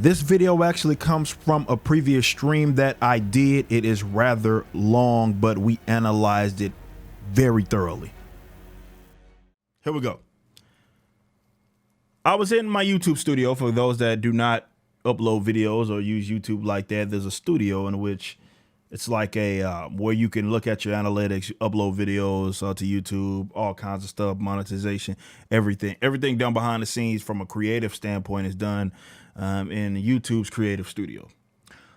This video actually comes from a previous stream that I did. It is rather long, but we analyzed it very thoroughly. Here we go. I was in my YouTube studio. For those that do not upload videos or use YouTube like that, there's a studio in which it's like a where you can look at your analytics, upload videos to YouTube, all kinds of stuff, monetization, everything done behind the scenes from a creative standpoint is done in YouTube's creative studio.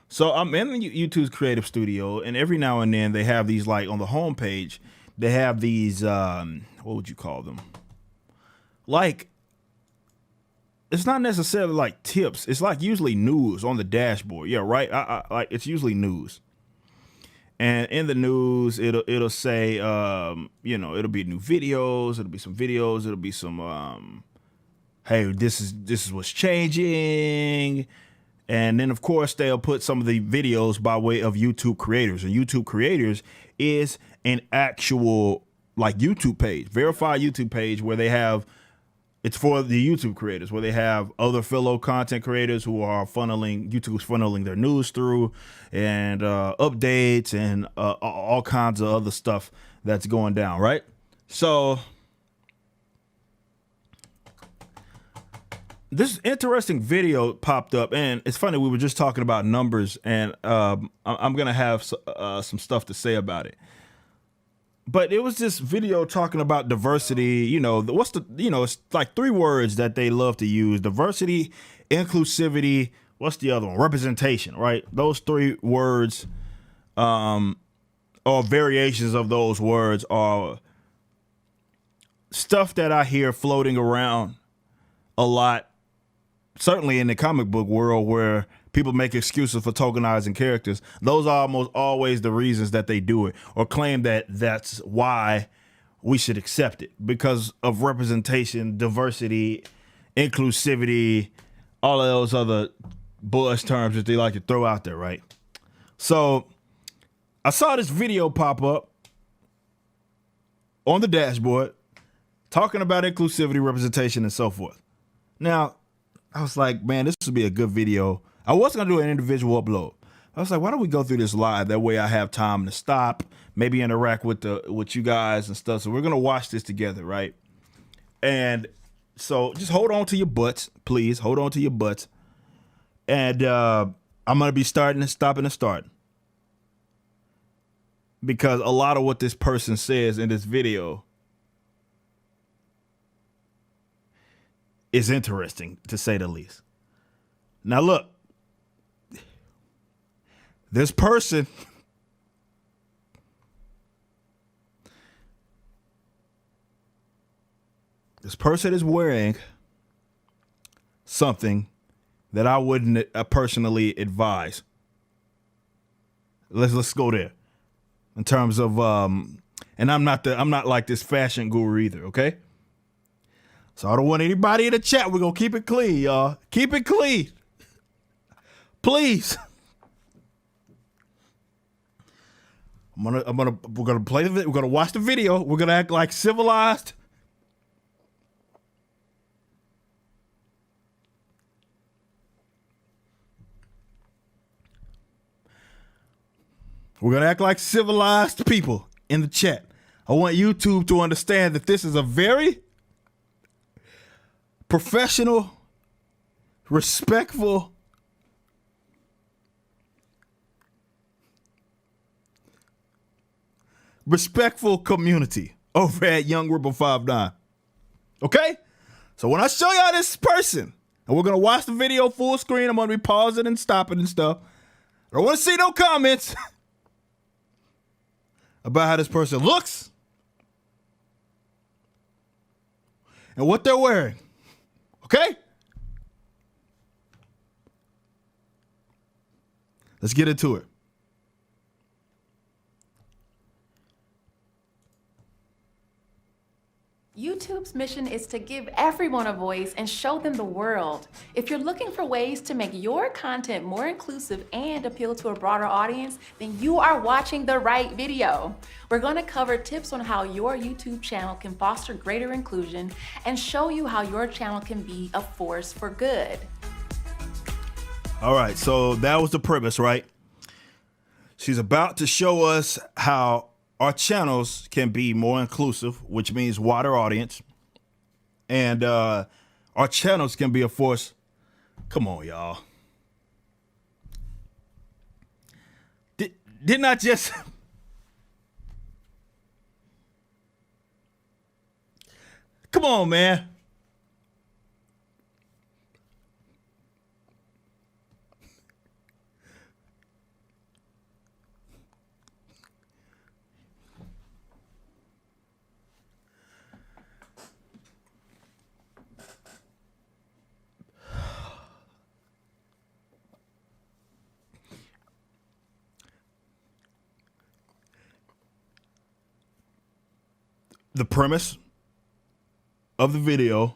So I'm in YouTube's creative studio, and every now and then they have these, like on the home page, they have these, what would you call them? Like, it's not necessarily like tips. It's like usually news on the dashboard. Yeah, right. Like it's usually news. And in the news, it'll say, it'll be new videos. It'll be some videos. It'll be some, hey, this is what's changing. And then, of course, they'll put some of the videos by way of YouTube creators. And YouTube creators is an actual like YouTube page, verified YouTube page where they have, it's for the YouTube creators, where they have other fellow content creators who are YouTube's funneling their news through, and updates and all kinds of other stuff that's going down, right? So this interesting video popped up, and it's funny, we were just talking about numbers, and I'm gonna have some stuff to say about it. But it was this video talking about diversity. It's like 3 words that they love to use: diversity, inclusivity. What's the other one? Representation, right? Those 3 words, or variations of those words, are stuff that I hear floating around a lot, certainly in the comic book world, where people make excuses for tokenizing characters. Those are almost always the reasons that they do it, or claim that that's why we should accept it, because of representation, diversity, inclusivity, all of those other buzz terms that they like to throw out there, right? So I saw this video pop up on the dashboard talking about inclusivity, representation, and so forth. Now, I was like, man, this would be a good video. I was going to do an individual upload. I was like, why don't we go through this live? That way I have time to stop, maybe interact with you guys and stuff. So we're going to watch this together, right? And so just hold on to your butts, please. Hold on to your butts. And I'm going to be starting and stopping and starting, because a lot of what this person says in this video is interesting, to say the least. Now, look. This person is wearing something that I wouldn't personally advise. Let's go there. In terms of and I'm not like this fashion guru either, okay? So I don't want anybody in the chat. We're gonna keep it clean, y'all. Keep it clean. Please. We're gonna play the video. We're gonna watch the video. We're gonna act like civilized. We're gonna act like civilized people in the chat. I want YouTube to understand that this is a very professional, respectful, community over at Young Ripple 59. Okay? So when I show y'all this person, and we're gonna watch the video full screen, I'm gonna be pausing and stopping and stuff. I don't want to see no comments about how this person looks and what they're wearing. Okay? Let's get into it. YouTube's mission is to give everyone a voice and show them the world. If you're looking for ways to make your content more inclusive and appeal to a broader audience, then you are watching the right video. We're going to cover tips on how your YouTube channel can foster greater inclusion and show you how your channel can be a force for good. All right, so that was the premise, right? She's about to show us how our channels can be more inclusive, which means wider audience. And our channels can be a force. Come on, y'all. Didn't I just... Come on, man. The premise of the video,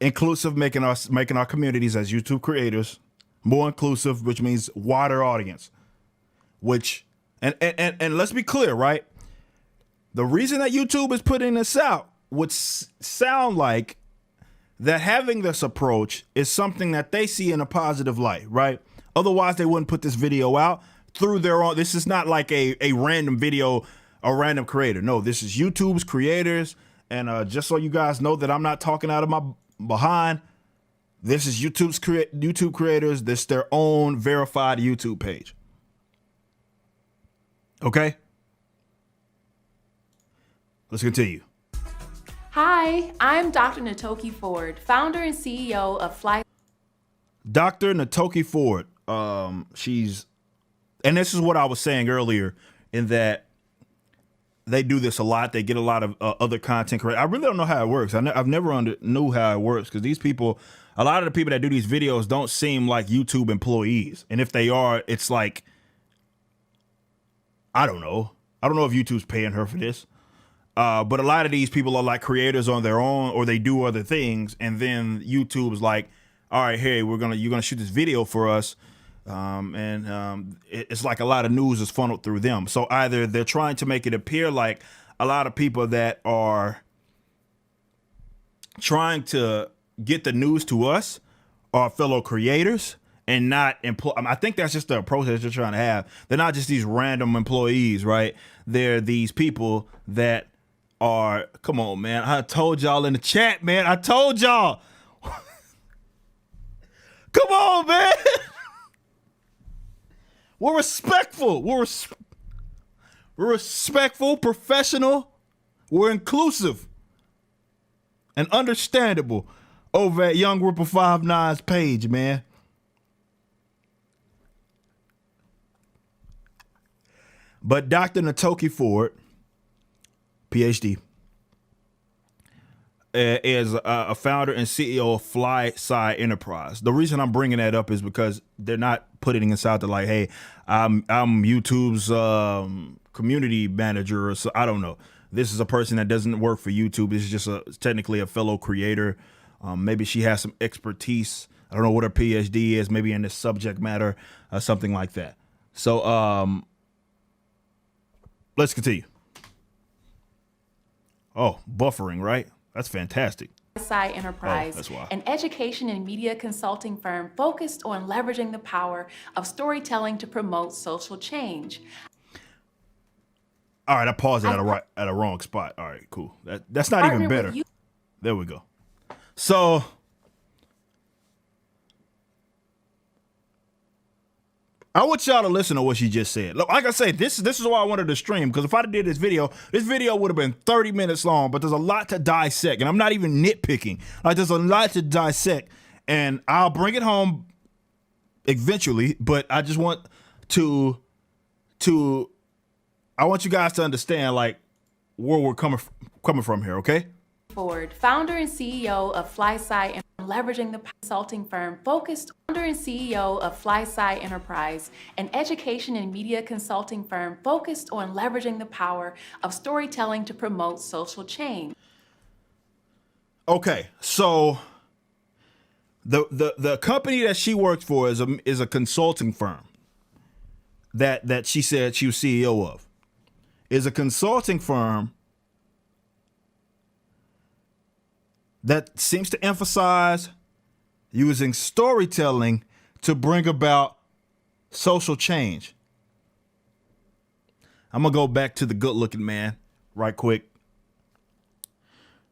inclusive, making our communities as YouTube creators more inclusive, which means wider audience. Which and let's be clear, right? The reason that YouTube is putting this out would sound like that having this approach is something that they see in a positive light, right? Otherwise, they wouldn't put this video out through their own. This is not like a random video, a random creator. No, this is YouTube's creators. And just so you guys know that I'm not talking out of my behind, this is YouTube creators. This is their own verified YouTube page. Okay? Let's continue. Hi, I'm Dr. Natoki Ford, founder and CEO of Fly. Dr. Natoki Ford. She's, and this is what I was saying earlier, in that they do this a lot. They get a lot of other content creators. I really don't know how it works. I've never knew how it works, because these people, a lot of the people that do these videos don't seem like YouTube employees. And if they are, it's like, I don't know. I don't know if YouTube's paying her for this. But a lot of these people are like creators on their own, or they do other things. And then YouTube's like, all right, hey, you're going to shoot this video for us. It's like a lot of news is funneled through them. So either they're trying to make it appear like a lot of people that are trying to get the news to us are fellow creators and not I think that's just the approach that they're trying to have. They're not just these random employees, right? They're these people that are, come on, man. I told y'all in the chat, man. I told y'all. Come on, man. We're respectful. We're respectful, professional. We're inclusive and understandable over at Young Ripper 59's page, man. But Dr. Natoki Ford, PhD, is a founder and CEO of Fly Side Enterprise. The reason I'm bringing that up is because they're not putting this out there like, hey, I'm YouTube's community manager, or so. I don't know. This is a person that doesn't work for YouTube. This is just technically a fellow creator. Maybe she has some expertise. I don't know what her PhD is, maybe in this subject matter, something like that. So let's continue. Oh, buffering, right? That's fantastic. Side Enterprise, that's why. an education and media consulting firm focused on leveraging the power of storytelling to promote social change. All right, I paused it at a wrong spot. All right, cool. That's not even better. There we go. So I want y'all to listen to what she just said. Look, like I say, this is why I wanted to stream, because if I did this video would have been 30 minutes long, but there's a lot to dissect, and I'm not even nitpicking. Like, there's a lot to dissect, and I'll bring it home eventually, but I just want I want you guys to understand, like, where we're coming from here, okay? Ford, founder and CEO of Flyside and leveraging the consulting firm focused and CEO of Flyside Enterprise, an education and media consulting firm focused on leveraging the power of storytelling to promote social change. Okay, so the company that she works for is a consulting firm that she said she was CEO of. Is a consulting firm that seems to emphasize using storytelling to bring about social change. I'm going to go back to the good looking man right quick.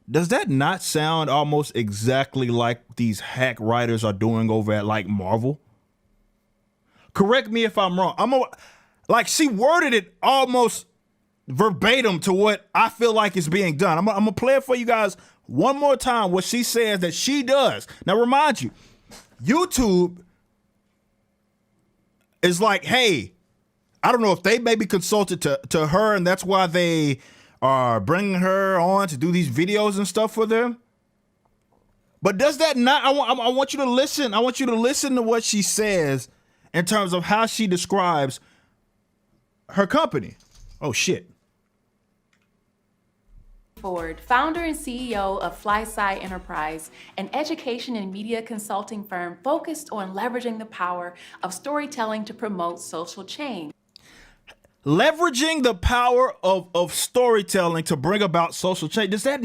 Does that not sound almost exactly like these hack writers are doing over at like Marvel? Correct me if I'm wrong. Like she worded it almost verbatim to what I feel like is being done. I'm gonna play it for you guys one more time. What she says that she does. Now, remind you, YouTube is like, hey, I don't know if they maybe consulted to her, and that's why they are bringing her on to do these videos and stuff for them. But does that not? I want you to listen. I want you to listen to what she says in terms of how she describes her company. Oh shit. Ford, founder and CEO of Flyside Enterprise, an education and media consulting firm focused on leveraging the power of storytelling to promote social change. Leveraging the power of storytelling to bring about social change. Does that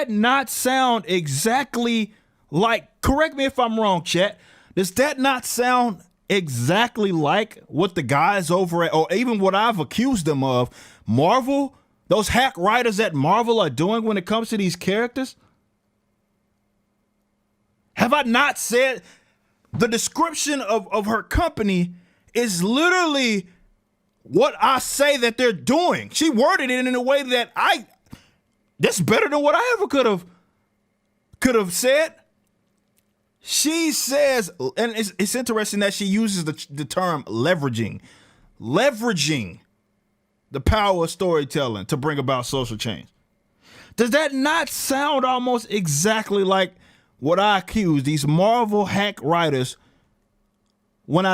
not sound exactly like, correct me if I'm wrong, chat. Does that not sound exactly like what the guys over at, or even what I've accused them of, Marvel, those hack writers at Marvel are doing when it comes to these characters? Have I not said the description of her company is literally what I say that they're doing? She worded it in a way that that's better than what I ever could have said. She says, and it's interesting that she uses the term leveraging the power of storytelling to bring about social change. Does that not sound almost exactly like what I accuse these Marvel hack writers when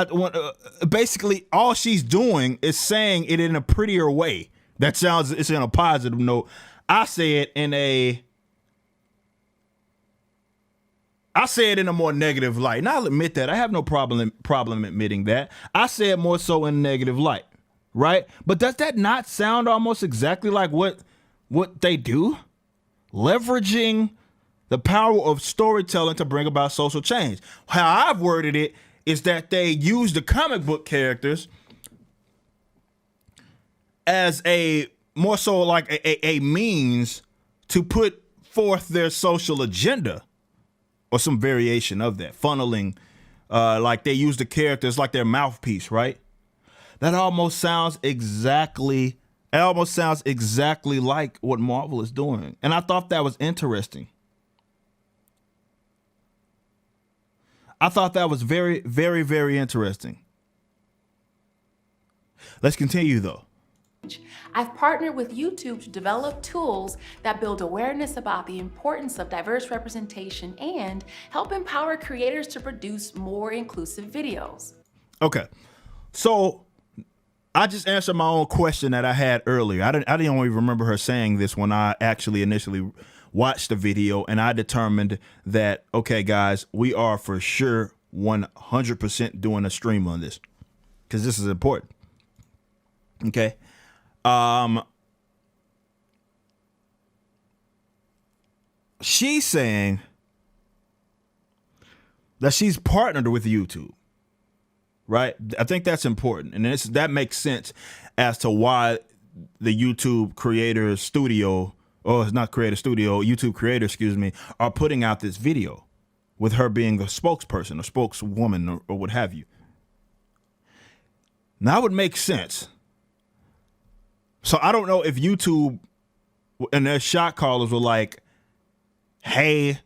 basically all she's doing is saying it in a prettier way? That sounds, it's in a positive note. I say it in a more negative light. And I'll admit that. I have no problem admitting that. I say it more so in a negative light, right? But does that not sound almost exactly like what they do? Leveraging the power of storytelling to bring about social change. How I've worded it is that they use the comic book characters as a more so like a means to put forth their social agenda, or some variation of that, funneling, like they use the characters like their mouthpiece, right? That almost sounds exactly like what Marvel is doing. And I thought that was interesting. I thought that was very, very, very interesting. Let's continue though. I've partnered with YouTube to develop tools that build awareness about the importance of diverse representation and help empower creators to produce more inclusive videos. Okay, so I just answered my own question that I had earlier. I didn't even remember her saying this when I actually initially watched the video, and I determined that, okay, guys, we are for sure 100% doing a stream on this because this is important. Okay. She's saying that she's partnered with YouTube, right? I think that's important. And that makes sense as to why the YouTube creator studio, or it's not creator studio, YouTube creator, excuse me, are putting out this video with her being a spokesperson or spokeswoman or what have you. Now, that would make sense. So I don't know if YouTube and their shot callers were like, hey,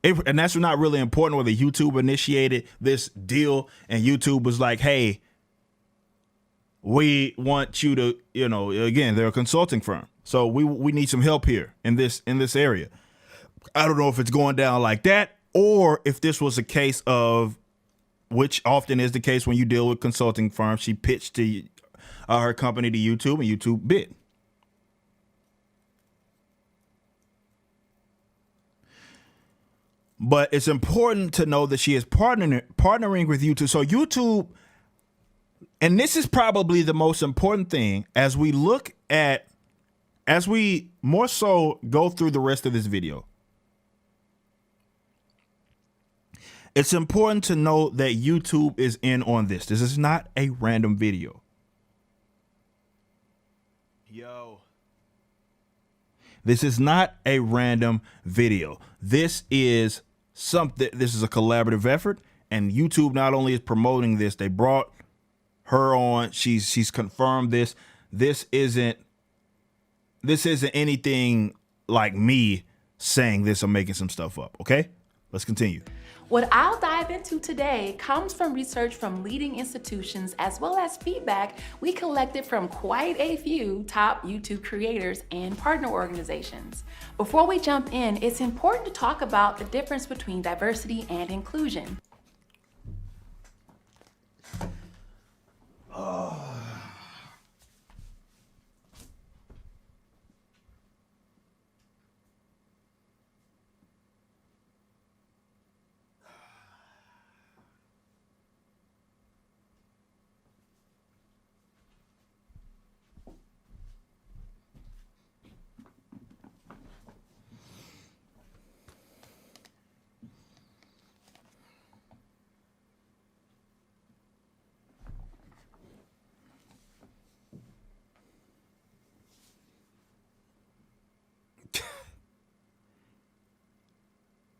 and that's not really important whether YouTube initiated this deal and YouTube was like, hey, we want you to, again, they're a consulting firm. So we need some help here in this area. I don't know if it's going down like that or if this was a case of, which often is the case when you deal with consulting firms, she pitched to her company to YouTube and YouTube bid. But it's important to know that she is partnering with YouTube. So YouTube, and this is probably the most important thing as we more so go through the rest of this video. It's important to note that YouTube is in on this. This is not a random video. Yo. This is not a random video. This is a collaborative effort, and YouTube not only is promoting this, they brought her on. She's confirmed this. This isn't anything like me saying this or making some stuff up, okay? Let's continue. What I'll dive into today comes from research from leading institutions as well as feedback we collected from quite a few top YouTube creators and partner organizations. Before we jump in, it's important to talk about the difference between diversity and inclusion.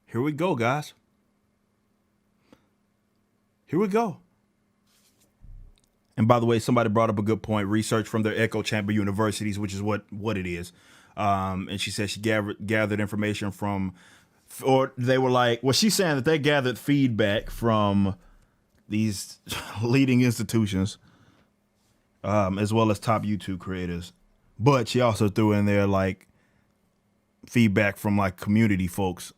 Here we go, guys. Here we go. And by the way, somebody brought up a good point. Research from their echo chamber universities, which is what it is. And she said she gathered information from, or they were like, well, she's saying that they gathered feedback from these leading institutions, as well as top YouTube creators. But she also threw in there like feedback from like community folks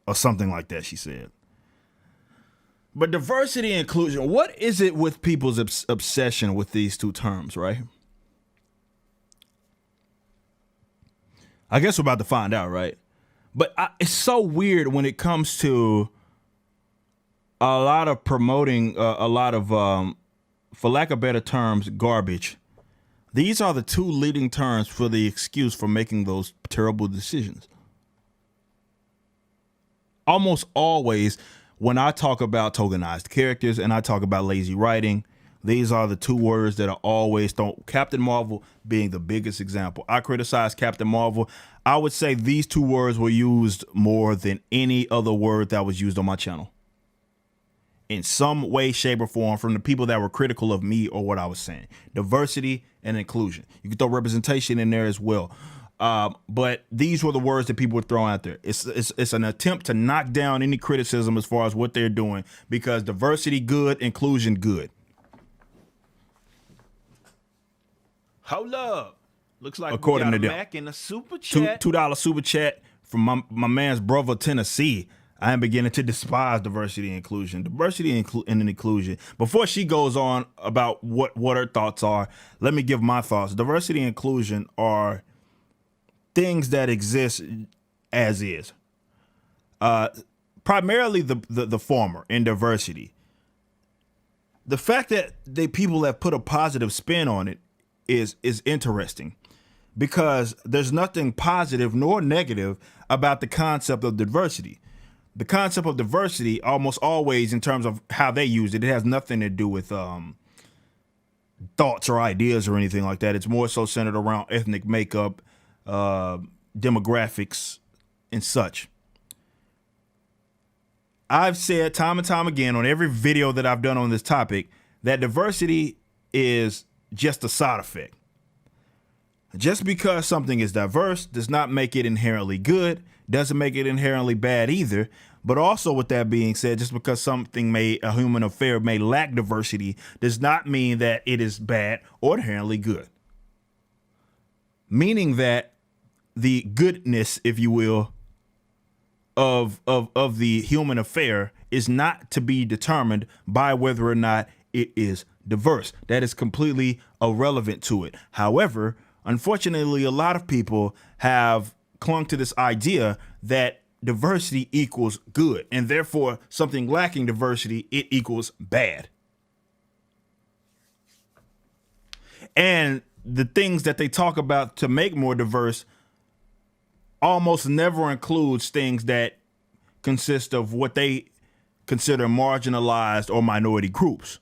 or something like that, she said. But diversity and inclusion, what is it with people's obsession with these two terms, right? I guess we're about to find out, right? But it's so weird when it comes to a lot of promoting a lot of, for lack of better terms, garbage. These are the two leading terms for the excuse for making those terrible decisions. Almost always, when I talk about tokenized characters and I talk about lazy writing, these are the two words that are always thrown. Captain Marvel being the biggest example. I criticize Captain Marvel. I would say these two words were used more than any other word that was used on my channel. In some way, shape, or form, from the people that were critical of me or what I was saying. Diversity and inclusion. You can throw representation in there as well. But these were the words that people were throwing out there. It's an attempt to knock down any criticism as far as what they're doing, because diversity good, inclusion good. Hold up. Looks like according we got a Mac in a super chat. $2 super chat from my man's brother Tennessee. I am beginning to despise diversity and inclusion. Diversity and inclusion. Before she goes on about what her thoughts are, let me give my thoughts. Diversity and inclusion are things that exist as is. Primarily the former in diversity. The fact that people have put a positive spin on it is interesting, because there's nothing positive nor negative about the concept of diversity. The concept of diversity, almost always, in terms of how they use it, it has nothing to do with thoughts or ideas or anything like that. It's more so centered around ethnic makeup, demographics, and such. I've said time and time again on every video that I've done on this topic that diversity is just a side effect. Just because something is diverse does not make it inherently good, doesn't make it inherently bad either. But also, with that being said, just because a human affair may lack diversity does not mean that it is bad or inherently good. Meaning that the goodness, if you will, of the human affair is not to be determined by whether or not it is diverse. That is completely irrelevant to it. However, unfortunately, a lot of people have clung to this idea that diversity equals good, and therefore something lacking diversity, it equals bad. And the things that they talk about to make more diverse almost never includes things that consist of what they consider marginalized or minority groups.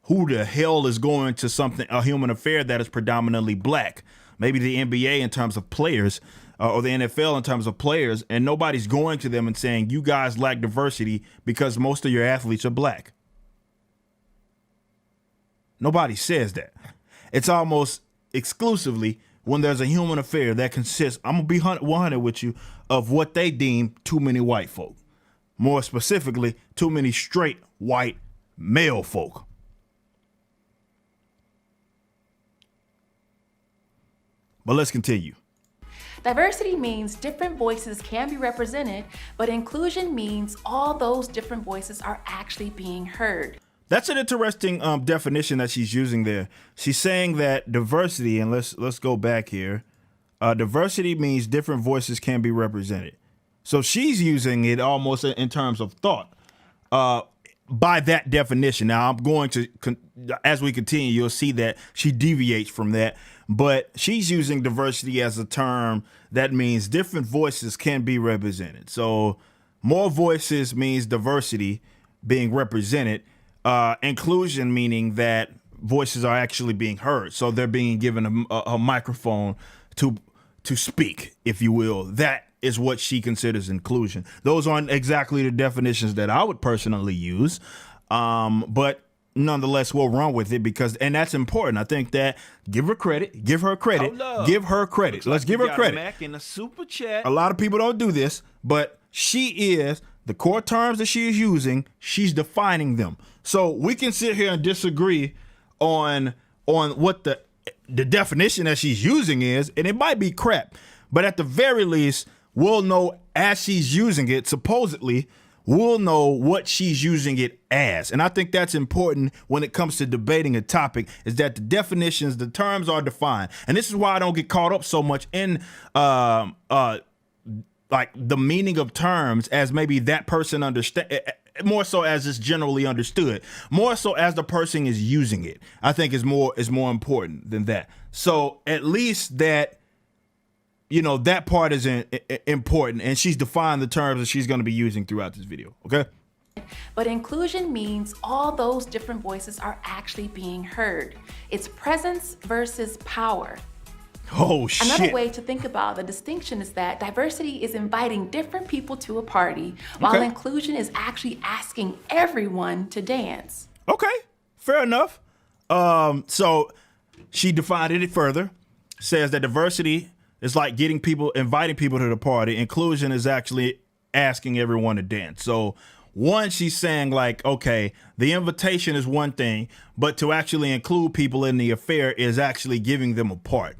Who the hell is going to a human affair that is predominantly black? Maybe the NBA in terms of players, or the NFL in terms of players, and nobody's going to them and saying, you guys lack diversity because most of your athletes are black. Nobody says that. It's almost exclusively when there's a human affair that consists, I'm going to be 100 with you, of what they deem too many white folk. More specifically, too many straight white male folk. But let's continue. Diversity means different voices can be represented, but inclusion means all those different voices are actually being heard. That's an interesting definition that she's using there. She's saying that diversity, and let's go back here. Diversity means different voices can be represented. So she's using it almost in terms of thought by that definition. Now, I'm going to, as we continue, you'll see that she deviates from that. But she's using diversity as a term that means different voices can be represented. So more voices means diversity being represented. Inclusion meaning that voices are actually being heard. So they're being given a microphone to speak, if you will. That is what she considers inclusion. Those aren't exactly the definitions that I would personally use. But nonetheless, we'll run with it and that's important. I think that give her credit. Give her credit. Give her credit. Let's give her credit. Mac in the super chat. A lot of people don't do this, but she is, the core terms that she is using, she's defining them. So we can sit here and disagree on what the definition that she's using is, and it might be crap, but at the very least, we'll know as she's using it, supposedly, we'll know what she's using it as. And I think that's important when it comes to debating a topic, is that the definitions, the terms are defined. And this is why I don't get caught up so much in like the meaning of terms as maybe that person understand, more so as it's generally understood, more so as the person is using it, I think is more important than that. So at least that, you know, that part is important, and she's defined the terms that she's going to be using throughout this video. Okay. But inclusion means all those different voices are actually being heard. It's presence versus power. Oh, shit. Another way to think about the distinction is that diversity is inviting different people to a party, while inclusion is actually asking everyone to dance. Okay, fair enough. So she defined it further, says that diversity is like inviting people to the party. Inclusion is actually asking everyone to dance. So one, she's saying like, okay, the invitation is one thing, but to actually include people in the affair is actually giving them a part.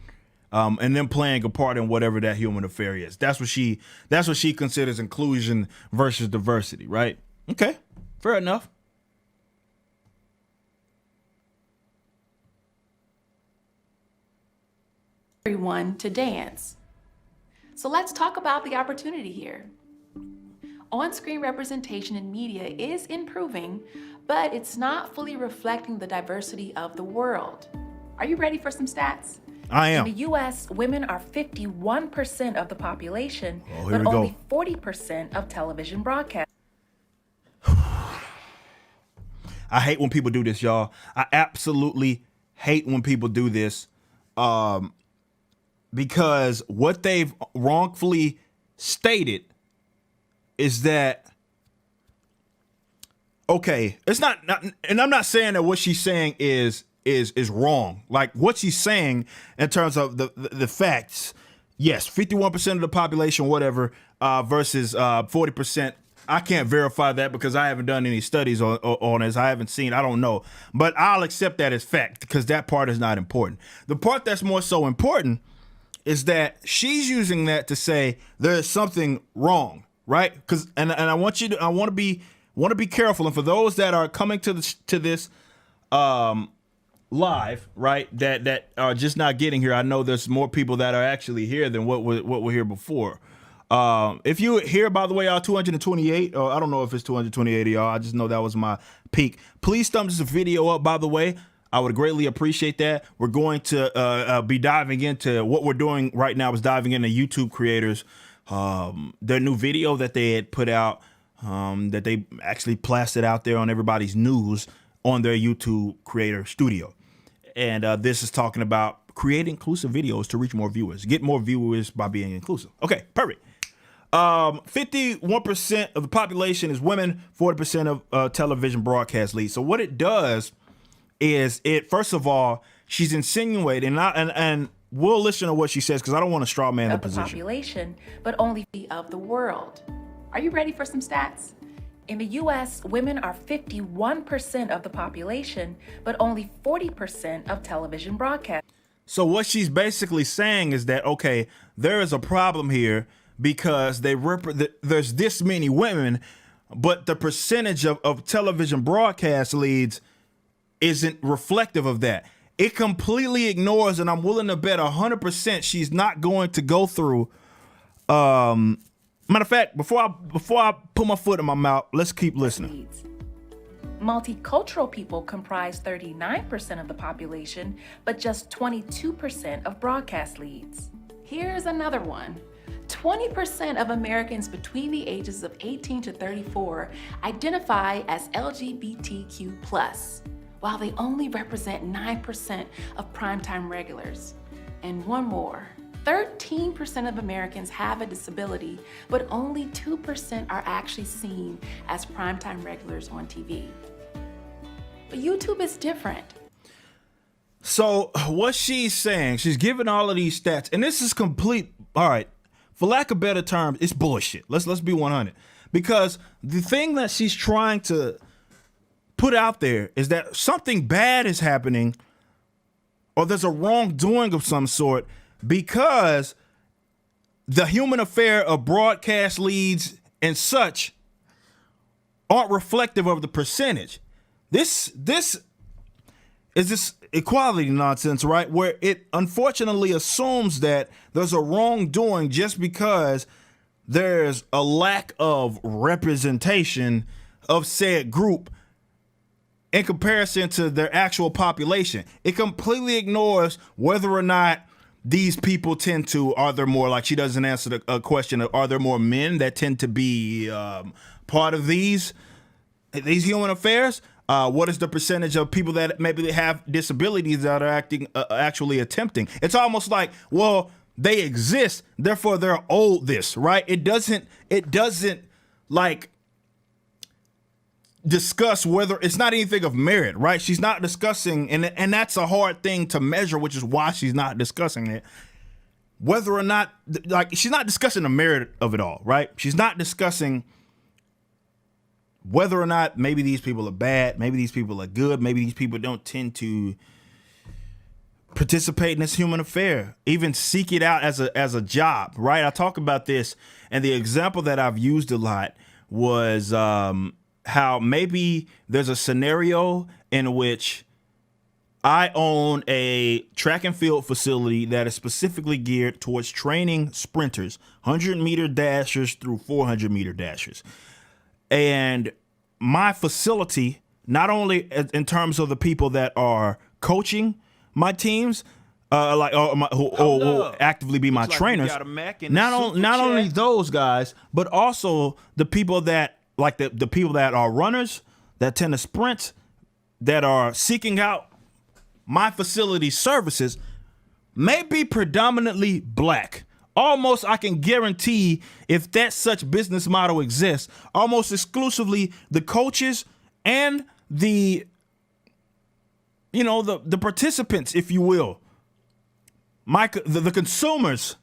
And then playing a part in whatever that human affair is. That's what she considers inclusion versus diversity, right? Okay, fair enough. Everyone to dance. So let's talk about the opportunity here. On-screen representation in media is improving, but it's not fully reflecting the diversity of the world. Are you ready for some stats? I am. In the U.S., women are 51% of the population, here but we only go. 40% of television broadcast. I hate when people do this, y'all. I absolutely hate when people do this, because what they've wrongfully stated is that, okay, it's not, and I'm not saying that what she's saying is wrong. Like what she's saying in terms of the facts, yes, 51% of the population, whatever, versus 40%. I can't verify that because I haven't done any studies on this. I haven't seen, I don't know, but I'll accept that as fact because that part is not important. The part that's more so important is that she's using that to say there's something wrong, right? Because and I want to be careful, and for those that are coming to this live, right, that are just not getting here, I know there's more people that are actually here than what were here before. If you here, by the way, y'all, 228, or I don't know if it's 228 of y'all, I just know that was my peak. Please thumbs this video up, by the way. I would greatly appreciate that. We're going to be diving into what we're doing right now is diving into YouTube creators, their new video that they had put out that they actually plastered out there on everybody's news on their YouTube creator studio. And this is talking about create inclusive videos to reach more viewers, get more viewers by being inclusive. Okay, perfect. 51% of the population is women, 40% of television broadcast leads. So what it does is first of all, she's insinuating, and we'll listen to what she says because I don't want to straw man the position. Population, but only of the world. Are you ready for some stats? In the US, women are 51% of the population, but only 40% of television broadcast. So what she's basically saying is that, okay, there is a problem here because there's this many women, but the percentage of television broadcast leads isn't reflective of that. It completely ignores, and I'm willing to bet 100% she's not going to go through. Matter of fact, before I put my foot in my mouth, let's keep listening. Multicultural people comprise 39% of the population, but just 22% of broadcast leads. Here's another one. 20% of Americans between the ages of 18 to 34 identify as LGBTQ+, while they only represent 9% of primetime regulars. And one more. 13% of Americans have a disability, but only 2% are actually seen as primetime regulars on TV. But YouTube is different. So what she's saying, she's giving all of these stats, and this is complete, all right, for lack of better terms, it's bullshit. Let's be 100. Because the thing that she's trying to put out there is that something bad is happening or there's a wrongdoing of some sort because the human affair of broadcast leads and such aren't reflective of the percentage. This is this equality nonsense, right? Where it unfortunately assumes that there's a wrongdoing just because there's a lack of representation of said group in comparison to their actual population. It completely ignores whether or not these people tend to, are there more, like she doesn't answer the question, are there more men that tend to be part of these human affairs? What is the percentage of people that maybe have disabilities that are actually attempting? It's almost like, well, they exist, therefore they're owed this, right? It doesn't like discuss whether it's not anything of merit, right? She's not discussing, and that's a hard thing to measure, which is why she's not discussing it. Whether or not, like, she's not discussing the merit of it all, right? She's not discussing whether or not maybe these people are bad, maybe these people are good, maybe these people don't tend to participate in this human affair, even seek it out as a job, right? I talk about this, and the example that I've used a lot was how maybe there's a scenario in which I own a track and field facility that is specifically geared towards training sprinters, 100-meter dashers through 400-meter dashers. And my facility, not only in terms of the people that are coaching my teams, who actively be my trainers, not only those guys, but also the people that, like the people that are runners, that tend to sprint, that are seeking out my facility services, may be predominantly black. Almost, I can guarantee, if that such business model exists, almost exclusively the coaches and the participants, if you will, the consumers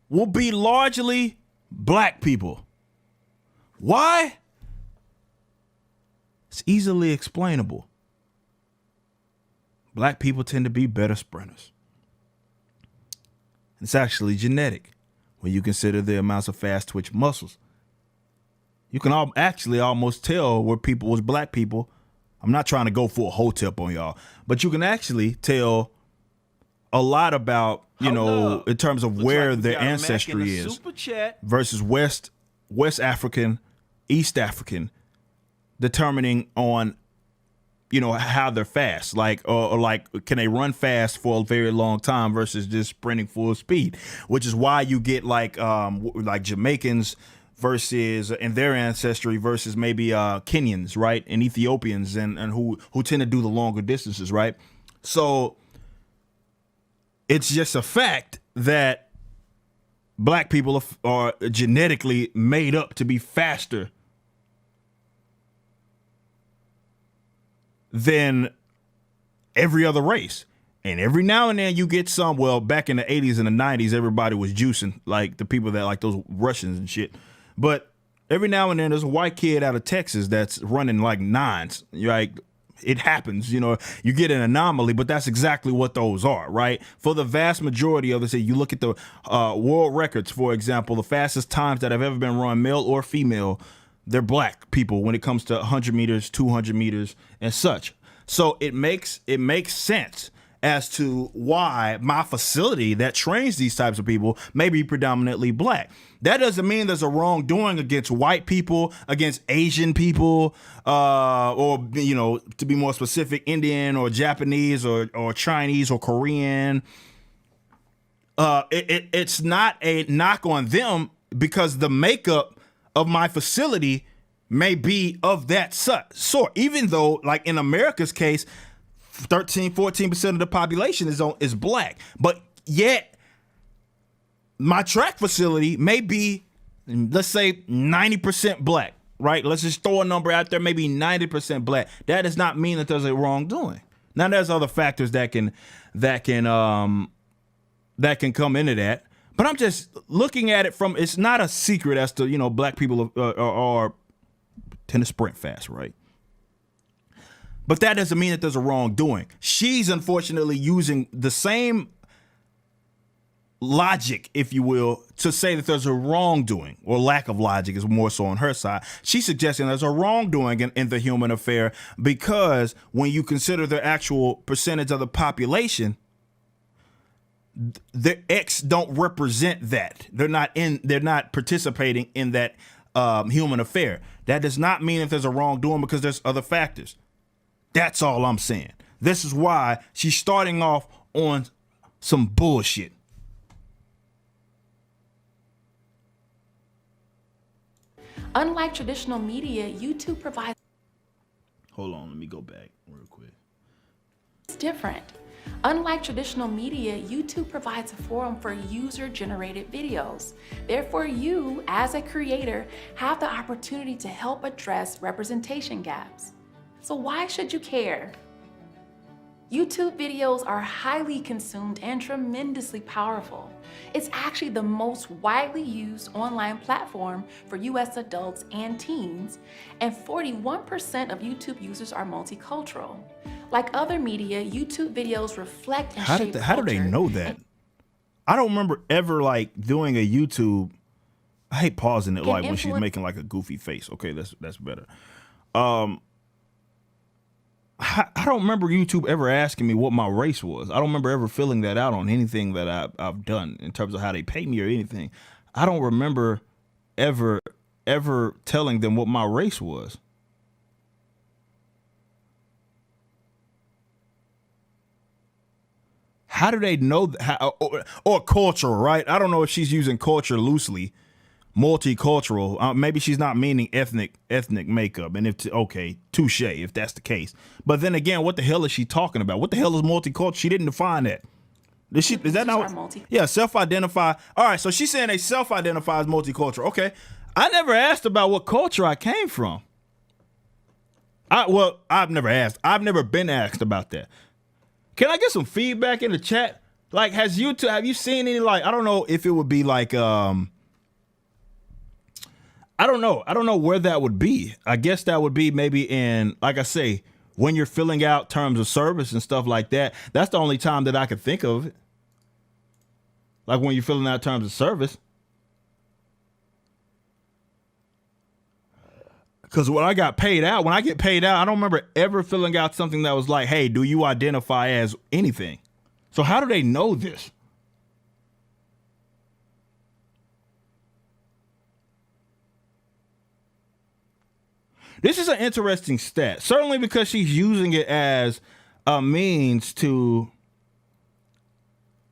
will be largely black people. Why? It's easily explainable. Black people tend to be better sprinters. It's actually genetic when you consider the amounts of fast twitch muscles. You can actually almost tell where people was black people. I'm not trying to go for a whole tip on y'all, but you can actually tell a lot about, in terms of where their ancestry is versus West African, East African, determining on, how they're fast, or can they run fast for a very long time versus just sprinting full speed, which is why you get like Jamaicans versus in their ancestry versus maybe Kenyans, right, and Ethiopians, and who tend to do the longer distances, right? So it's just a fact that black people are genetically made up to be faster than every other race. And every now and then you get some, well, back in the 80s and the 90s, everybody was juicing, like the people that like those Russians and shit. But every now and then there's a white kid out of Texas that's running like nines. You're like, it happens, you know, you get an anomaly, but that's exactly what those are, right? For the vast majority of it, you look at the world records, for example, the fastest times that have ever been run, male or female, they're black people when it comes to 100 meters, 200 meters and such. So it makes sense as to why my facility that trains these types of people may be predominantly black. That doesn't mean there's a wrongdoing against white people, against Asian people, or, you know, to be more specific, Indian or Japanese or Chinese or Korean. It's not a knock on them because the makeup of my facility may be of that sort, even though, like in America's case, 14% of the population is black, but yet my track facility may be, let's say, 90% black, right? Let's just throw a number out there, maybe 90% black. That does not mean that there's a wrongdoing. Now, there's other factors that can come into that, but I'm just looking at it from, it's not a secret as to, you know, black people tend to sprint fast, right? But that doesn't mean that there's a wrongdoing. She's unfortunately using the same logic, if you will, to say that there's a wrongdoing, or lack of logic is more so on her side. She's suggesting there's a wrongdoing in the human affair because when you consider the actual percentage of the population, the X don't represent that. They're not participating in that human affair. That does not mean that there's a wrongdoing because there's other factors. That's all I'm saying. This is why she's starting off on some bullshit. Unlike traditional media, YouTube provides. Hold on, let me go back real quick. It's different. Unlike traditional media, YouTube provides a forum for user-generated videos. Therefore, you, as a creator, have the opportunity to help address representation gaps. So why should you care? YouTube videos are highly consumed and tremendously powerful. It's actually the most widely used online platform for US adults and teens, and 41% of YouTube users are multicultural. Like other media, YouTube videos reflect and shape culture. How do they know that? I don't remember ever like doing a YouTube. I hate pausing it like when she's making like a goofy face. Okay, that's better. I don't remember YouTube ever asking me what my race was. I don't remember ever filling that out on anything that I've done in terms of how they pay me or anything. I don't remember ever telling them what my race was. How do they know or cultural, right? I don't know if she's using culture loosely. Multicultural, maybe she's not meaning ethnic makeup, and okay, touche if that's the case. But then again, what the hell is she talking about? What the hell is multicultural? She didn't define that. Is that not? Yeah, self-identify. All right, so she's saying they self-identify as multicultural. Okay, I never asked about what culture I came from. I've never asked. I've never been asked about that. Can I get some feedback in the chat? Like, have you seen any, like, I don't know if it would be like I don't know where that would be. I guess that would be maybe in, like I say, when you're filling out terms of service and stuff like that. That's the only time that I could think of it. Like when you're filling out terms of service. Because when I get paid out, I don't remember ever filling out something that was like, hey, do you identify as anything? So how do they know this? This is an interesting stat, certainly because she's using it as a means to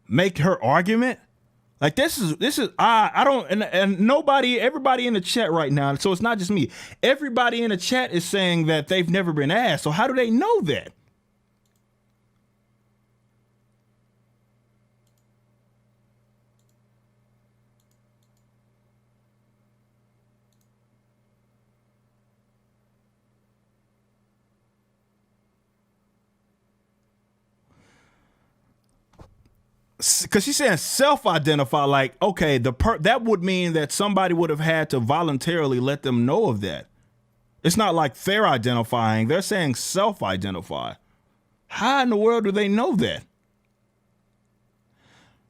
make her argument. Like this is I don't and nobody, everybody in the chat right now, so it's not just me. Everybody in the chat is saying that they've never been asked. So how do they know that? Because she's saying self-identify, like, okay, that would mean that somebody would have had to voluntarily let them know of that. It's not like they're identifying. They're saying self-identify. How in the world do they know that?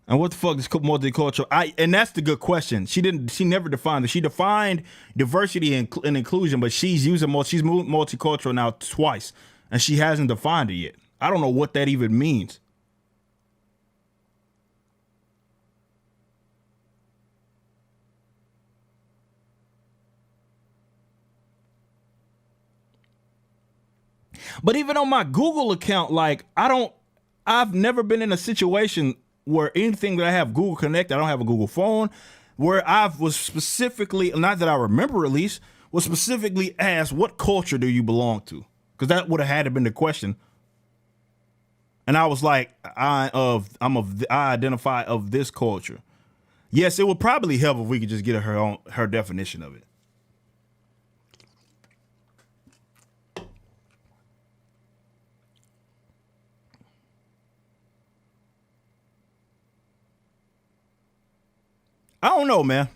And what the fuck is multicultural? And that's the good question. She never defined it. She defined diversity and inclusion, but she's multicultural now twice, and she hasn't defined it yet. I don't know what that even means. But even on my Google account, like I've never been in a situation where anything that I have Google connected, I don't have a Google phone, where I was specifically, not that I remember at least, was specifically asked, what culture do you belong to? Because that would have had to been the question. And I was like, I identify of this culture. Yes, it would probably help if we could just get her definition of it. I don't know, man.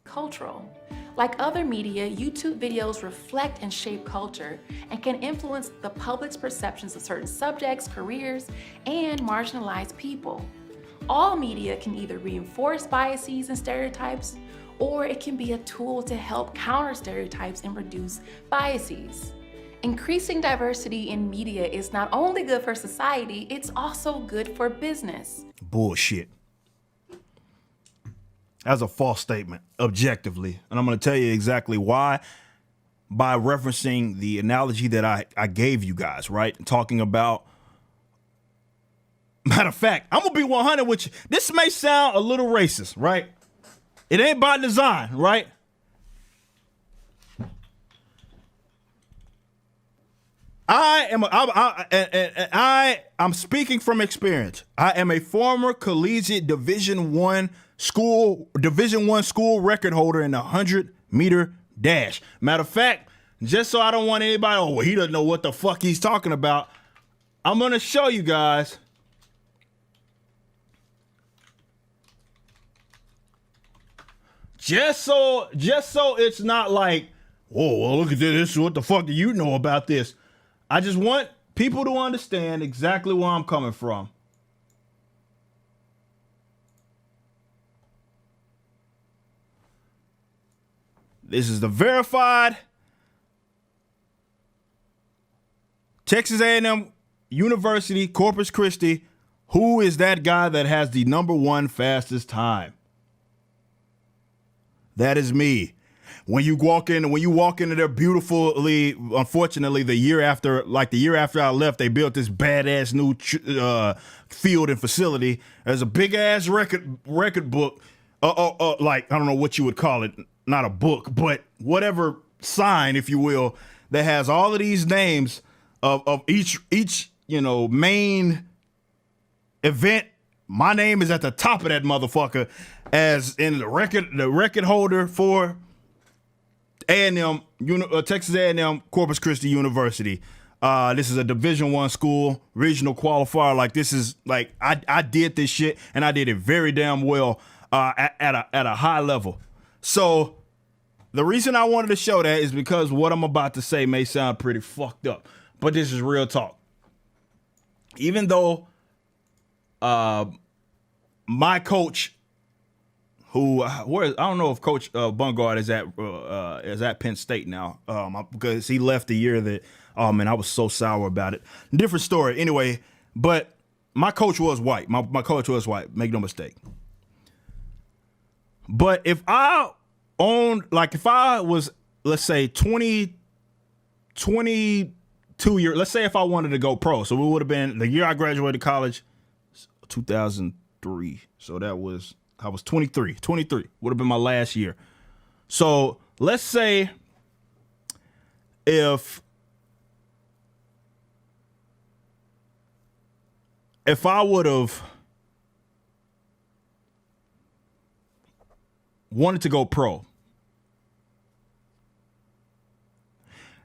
Cultural. Like other media, YouTube videos reflect and shape culture and can influence the public's perceptions of certain subjects, careers, and marginalized people. All media can either reinforce biases and stereotypes, or it can be a tool to help counter stereotypes and reduce biases. Increasing diversity in media is not only good for society, it's also good for business. Bullshit. That's a false statement, objectively. And I'm going to tell you exactly why by referencing the analogy that I gave you guys, right? Talking about, matter of fact, I'm going to be 100 with you. This may sound a little racist, right? It ain't by design, right? I'm speaking from experience. I am a former collegiate Division I school record holder in the 100-meter dash. Matter of fact, just so I don't want anybody, he doesn't know what the fuck he's talking about, I'm going to show you guys. Just so it's not like, whoa, well, look at this. What the fuck do you know about this? I just want people to understand exactly where I'm coming from. This is the verified Texas A&M University, Corpus Christi. Who is that guy that has the #1 fastest time? That is me. When you walk into their beautifully, unfortunately, the year after I left, they built this badass new field and facility. There's a big ass record book, like I don't know what you would call it, not a book, but whatever sign, if you will, that has all of these names of each main event. My name is at the top of that motherfucker, as in the record holder for A&M, Texas A&M Corpus Christi University. This is a Division I school, regional qualifier. Like this is like I did this shit and I did it very damn well at a high level. So the reason I wanted to show that is because what I'm about to say may sound pretty fucked up, but this is real talk. Even though my coach, I don't know if Coach Bungard is at Penn State now, because he left the year that, oh man, I was so sour about it. Different story. Anyway, but my coach was white. My coach was white. Make no mistake. But if I was, let's say 22 years, let's say if I wanted to go pro, so it would have been the year I graduated college, 2003. So I was 23. 23 would have been my last year. So let's say if I would have wanted to go pro,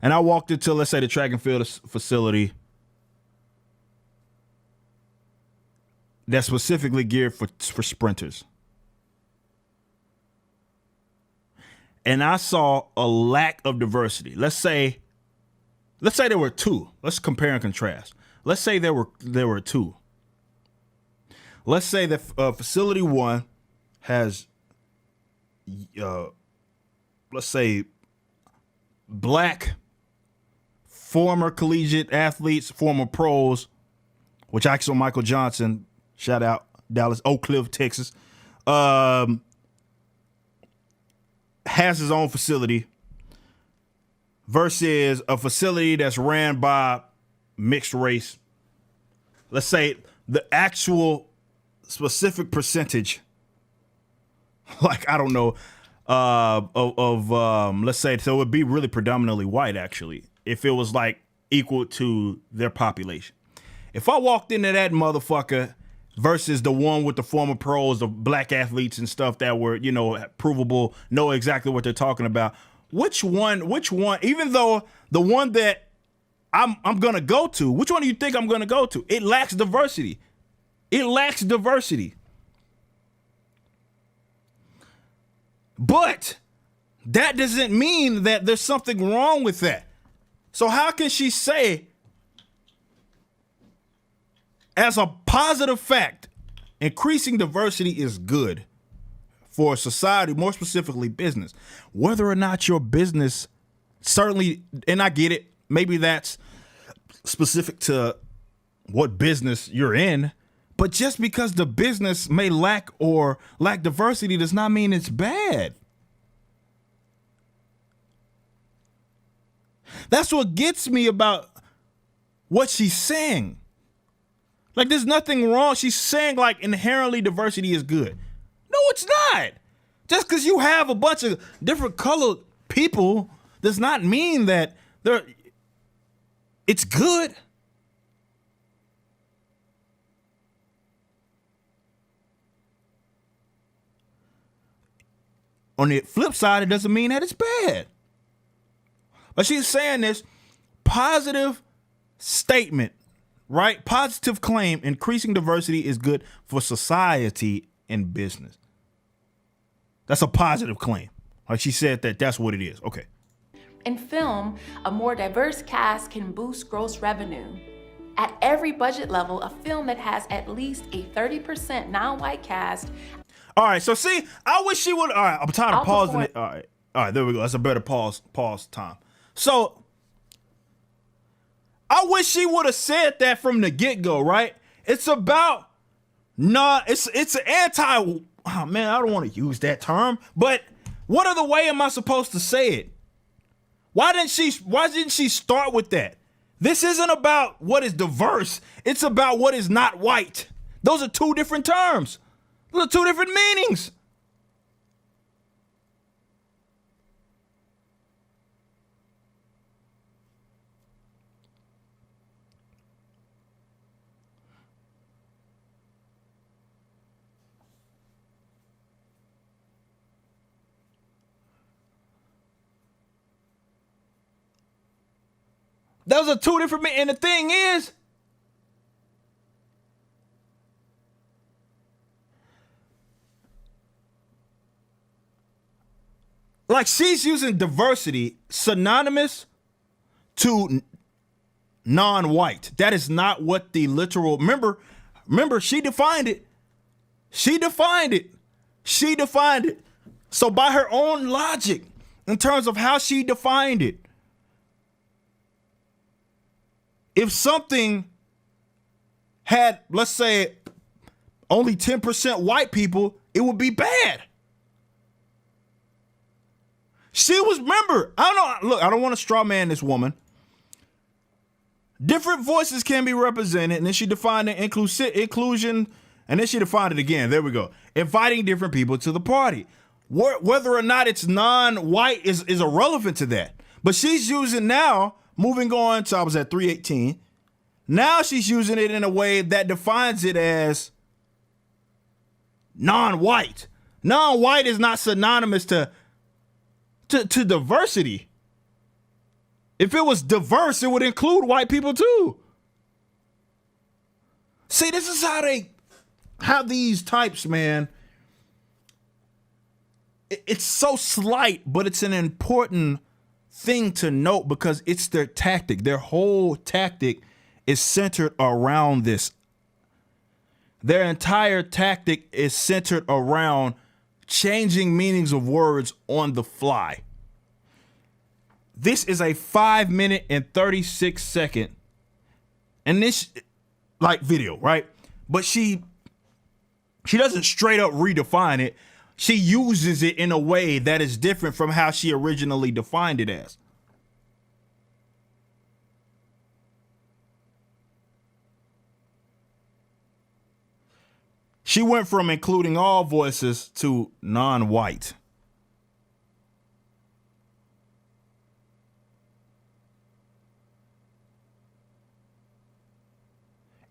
and I walked into, let's say, the track and field facility that's specifically geared for sprinters, and I saw a lack of diversity. Let's say there were two. Let's compare and contrast. Let's say there were two. Let's say that facility one has, let's say, black former collegiate athletes, former pros, which I saw Michael Johnson, shout out Dallas, Oak Cliff, Texas, has his own facility versus a facility that's ran by mixed race. Let's say the actual specific percentage, like, I don't know, let's say, so it would be really predominantly white, actually, if it was like equal to their population. If I walked into that motherfucker versus the one with the former pros, the black athletes and stuff that were, provable, know exactly what they're talking about, which one, even though the one that I'm going to go to, which one do you think I'm going to go to? It lacks diversity. But that doesn't mean that there's something wrong with that. So how can she say, as a positive fact, increasing diversity is good for society, more specifically business, whether or not your business, certainly, and I get it, maybe that's specific to what business you're in, but just because the business may lack diversity does not mean it's bad. That's what gets me about what she's saying. Like, there's nothing wrong. She's saying, like, inherently diversity is good. No, it's not. Just because you have a bunch of different colored people does not mean that it's good. On the flip side, it doesn't mean that it's bad. But she's saying this positive statement, right? Positive claim, increasing diversity is good for society and business. That's a positive claim. Like, she said that's what it is. Okay. In film, a more diverse cast can boost gross revenue. At every budget level, a film that has at least a 30% non-white cast. All right, so see, I wish she would. All right, I'm tired of pausing it. All right, there we go. That's a better pause time. So I wish she would have said that from the get-go, right? It's about it's an anti. Oh man, I don't want to use that term, but what other way am I supposed to say it? Why didn't she start with that? This isn't about what is diverse. It's about what is not white. Those are two different terms. Those are two different meanings. Those are two different meanings. And the thing is, like, she's using diversity synonymous to non-white. That is not what the literal, remember, she defined it. She defined it. So by her own logic, in terms of how she defined it, if something had, let's say, only 10% white people, it would be bad. Remember, I don't want to straw man this woman. Different voices can be represented, and then she defined the inclusion And then she defined it again. There we go. Inviting different people to the party. Whether or not it's non-white is irrelevant to that. But she's using now, moving on to, I was at 318. Now she's using it in a way that defines it as non-white. Non-white is not synonymous to diversity. If it was diverse, it would include white people too. See, this is how they have these types, man. It's so slight, but it's an important thing to note because it's their tactic. Their whole tactic is centered around this. Their entire tactic is centered around changing meanings of words on the fly. This is a 5 minute and 36 second and this like video, right? But she doesn't straight up redefine it. She uses it in a way that is different from how she originally defined it as. She went from including all voices to non-white.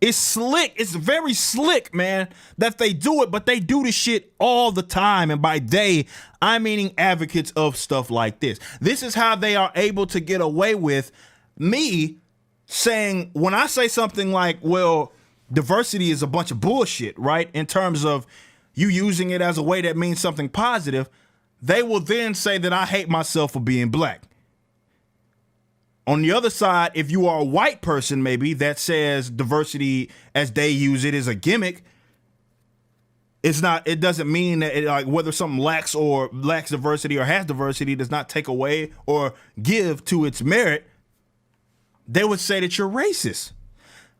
It's slick. It's very slick, man, that they do it, but they do this shit all the time. And by they, I'm meaning advocates of stuff like this. This is how they are able to get away with me saying, when I say something like, well, diversity is a bunch of bullshit, right? In terms of you using it as a way that means something positive, they will then say that I hate myself for being black. On the other side, if you are a white person, maybe that says diversity as they use it is a gimmick. It's not, it doesn't mean that like whether something lacks diversity or has diversity does not take away or give to its merit. They would say that you're racist.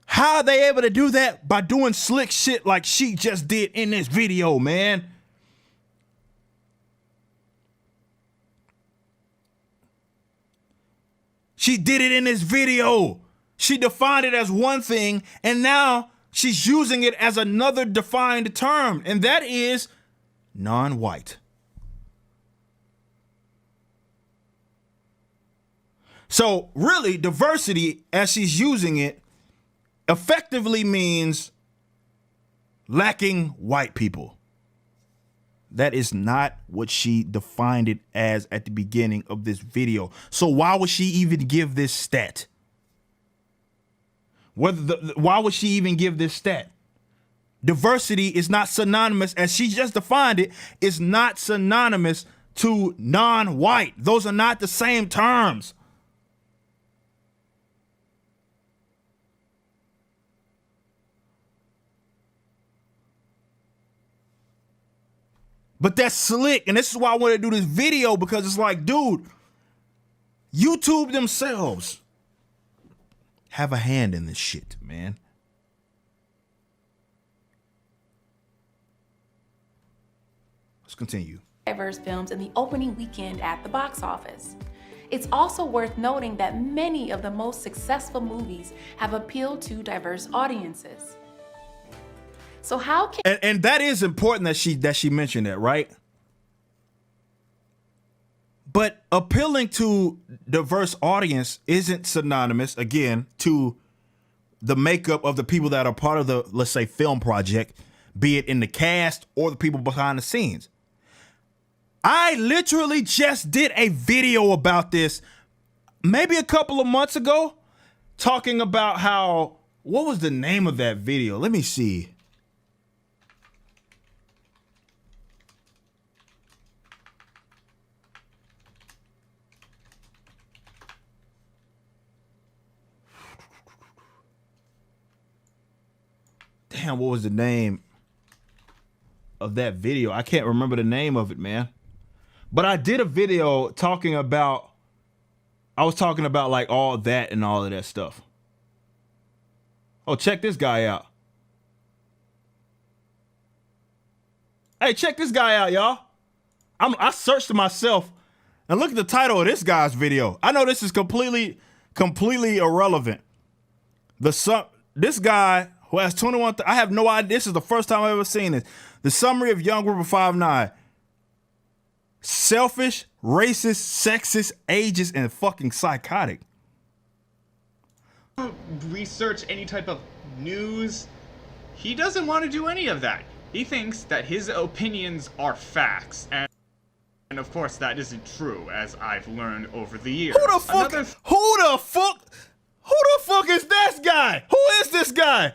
How are they able to do that? By doing slick shit like she just did in this video, man. She did it in this video. She defined it as one thing, and now she's using it as another defined term, and that is non-white. So really, diversity, as she's using it, effectively means lacking white people. That is not what she defined it as at the beginning of this video. So why would she even give this stat? Why would she even give this stat? Diversity is not synonymous, as she just defined it, is not synonymous to non-white. Those are not the same terms. But that's slick, and this is why I want to do this video, because it's like, dude, YouTube themselves have a hand in this shit, man. Let's continue. Diverse films in the opening weekend at the box office. It's also worth noting that many of the most successful movies have appealed to diverse audiences. So how can and that is important that she mentioned that, right? But appealing to diverse audience isn't synonymous, again, to the makeup of the people that are part of the, let's say, film project, be it in the cast or the people behind the scenes. I literally just did a video about this maybe a couple of months ago, talking about how, what was the name of that video? Let me see. Damn, what was the name of that video? I can't remember the name of it, man. But I did a video talking about, I was talking about like all that and all of that stuff. Oh, check this guy out. Hey, check this guy out, y'all. I searched myself and look at the title of this guy's video. I know this is completely irrelevant. This guy, who has 21. I have no idea. This is the first time I've ever seen this. The summary of Young Group of 5'9". Selfish, racist, sexist, ageist, and fucking psychotic. Research any type of news. He doesn't want to do any of that. He thinks that his opinions are facts, and of course that isn't true, as I've learned over the years. Who the fuck is this guy? Who is this guy?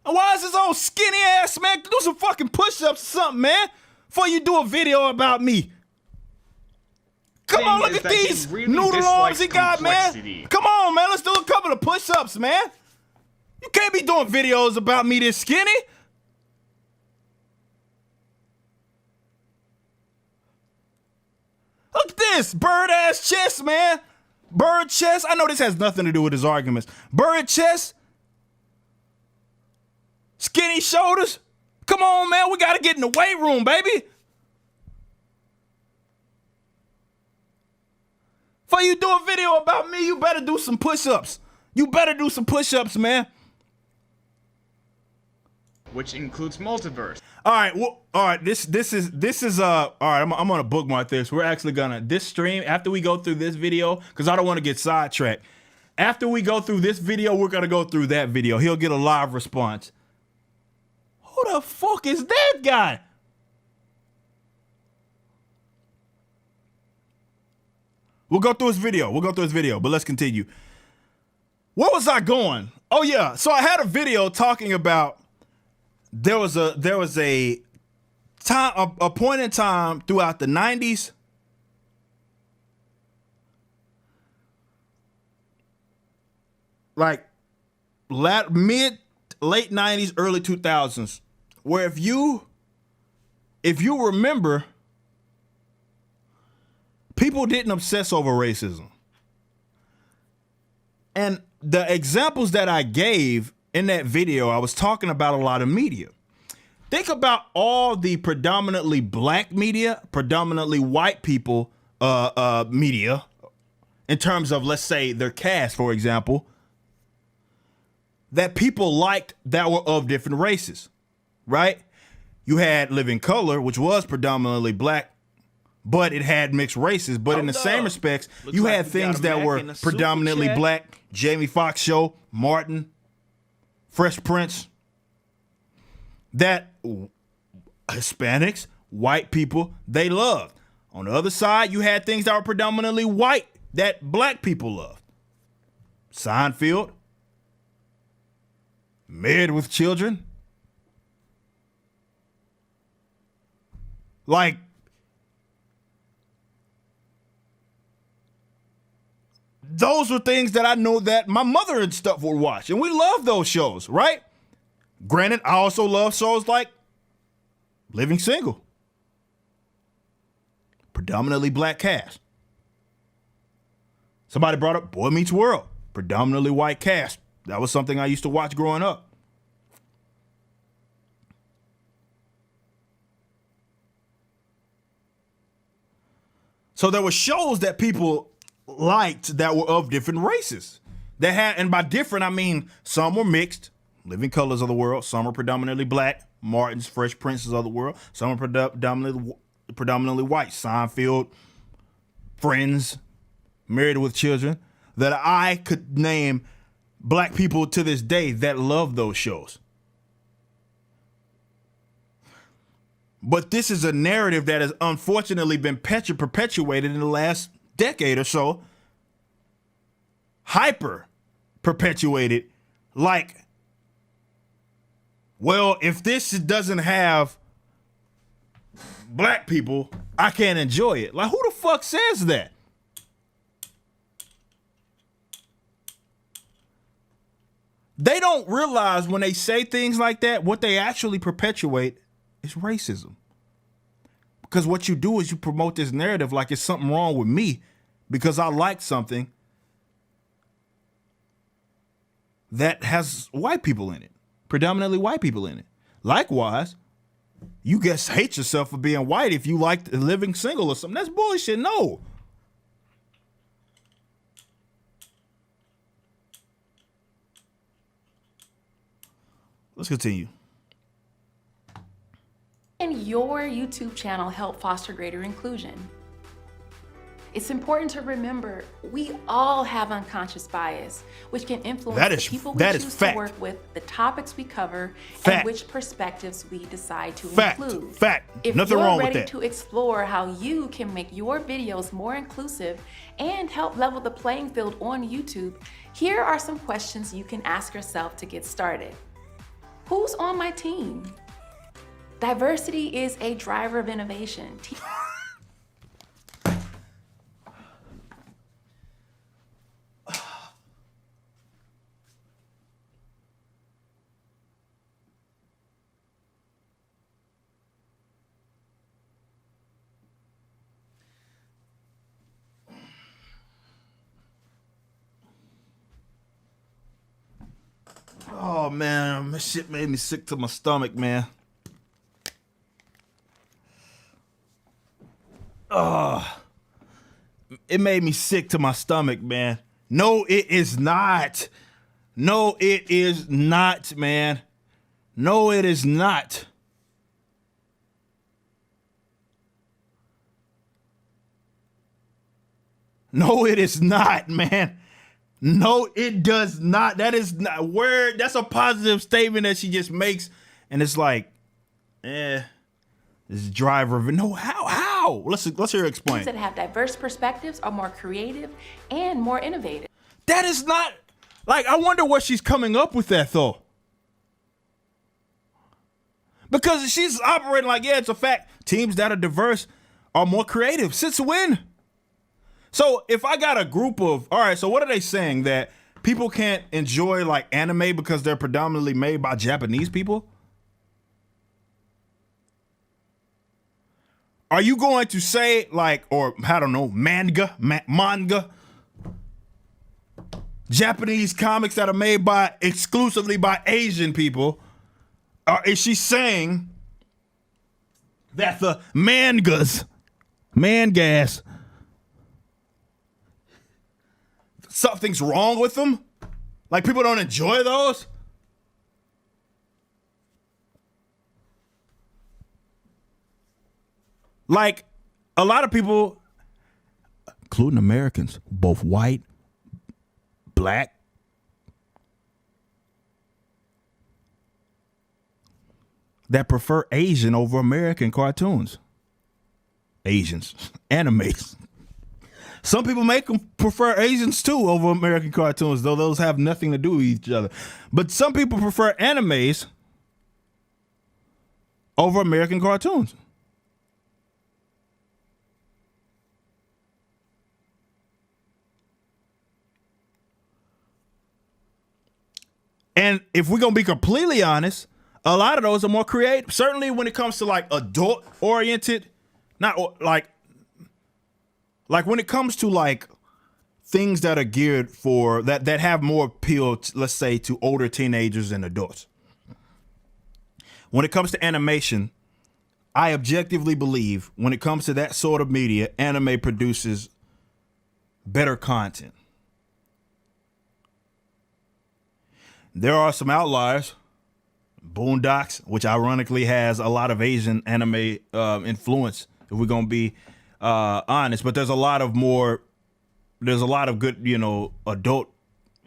Why is this old skinny ass man? Do some fucking push-ups or something, man, before you do a video about me. Come on, look at these noodle arms he got, man. Come on, man, let's do a couple of push-ups, man. You can't be doing videos about me this skinny. Look at this bird-ass chest, man. Bird chest. I know this has nothing to do with his arguments. Bird chest. Skinny shoulders. Come on, man. We got to get in the weight room, baby. Before you do a video about me, you better do some push-ups. You better do some push-ups, man. Which includes multiverse. All right, well, all right. This is all right. I'm gonna bookmark this. We're actually gonna this stream after we go through this video because I don't want to get sidetracked. After we go through this video, we're gonna go through that video. He'll get a live response. Who the fuck is that guy? We'll go through his video. But let's continue. Where was I going? Oh yeah, so I had a video talking about. There was a time, a point in time throughout the 90s like late 90s, early 2000s, where if you remember, people didn't obsess over racism. And the examples that I gave in that video, I was talking about a lot of media. Think about all the predominantly black media, predominantly white people media, in terms of, let's say, their cast, for example, that people liked that were of different races, right? You had Living Color, which was predominantly black, but it had mixed races. But in the same respects, you had things that were predominantly black. Jamie Foxx Show, Martin, Fresh Prince, that Hispanics, white people, they loved. On the other side, you had things that were predominantly white that black people loved. Seinfeld, Married with Children. Like, those were things that I know that my mother and stuff would watch. And we love those shows, right? Granted, I also love shows like Living Single. Predominantly black cast. Somebody brought up Boy Meets World. Predominantly white cast. That was something I used to watch growing up. So there were shows that people liked that were of different races. That had, and by different, I mean some were mixed, Living Colors of the world. Some are predominantly black, Martin's, Fresh Princes of the world. Some are predominantly white, Seinfeld, Friends, Married with Children. That I could name black people to this day that love those shows. But this is a narrative that has unfortunately been perpetuated in the last decade or so. Hyper perpetuated, like, well, if this doesn't have black people, I can't enjoy it. Like, who the fuck says that? They don't realize when they say things like that, what they actually perpetuate is racism. Because what you do is you promote this narrative like it's something wrong with me because I like something that has white people in it, predominantly white people in it. Likewise, you guys hate yourself for being white if you like Living Single or something. That's bullshit. No. Let's continue. Can your YouTube channel help foster greater inclusion? It's important to remember we all have unconscious bias, which can influence the people we choose to work with, the topics we cover, and which perspectives we decide to include. Fact. If Nothing you're wrong with ready that. to explore how you can make your videos more inclusive and help level the playing field on YouTube, here are some questions you can ask yourself to get started. Who's on my team? Diversity is a driver of innovation. Oh man, this shit made me sick to my stomach, man. It made me sick to my stomach, man. No, it is not. No, it is not, man. No, it is not. No, it is not, man. No, it does not. That is not word. That's a positive statement that she just makes. And it's like, this driver. No, how? Let's hear her explain. That have diverse perspectives are more creative and more innovative. That is not, like, I wonder what she's coming up with that, though. Because she's operating like, yeah, it's a fact. Teams that are diverse are more creative. Since when? So if I got a group of, all right, so what are they saying? That people can't enjoy like anime because they're predominantly made by Japanese people? Are you going to say like, or I don't know, manga, Japanese comics that are made by exclusively by Asian people? Or is she saying that the mangas, something's wrong with them? Like people don't enjoy those? Like a lot of people, including Americans, both white, black, that prefer Asian over American cartoons. Asians, animes. Some people prefer Asians too over American cartoons, though those have nothing to do with each other. But some people prefer animes over American cartoons. And if we're going to be completely honest, a lot of those are more creative. Certainly when it comes to like adult oriented, not like when it comes to like things that are geared for that have more appeal, let's say, to older teenagers and adults. When it comes to animation, I objectively believe when it comes to that sort of media, anime produces better content. There are some outliers. Boondocks, which ironically has a lot of Asian anime influence, if we're going to be honest. But there's a lot of good, adult,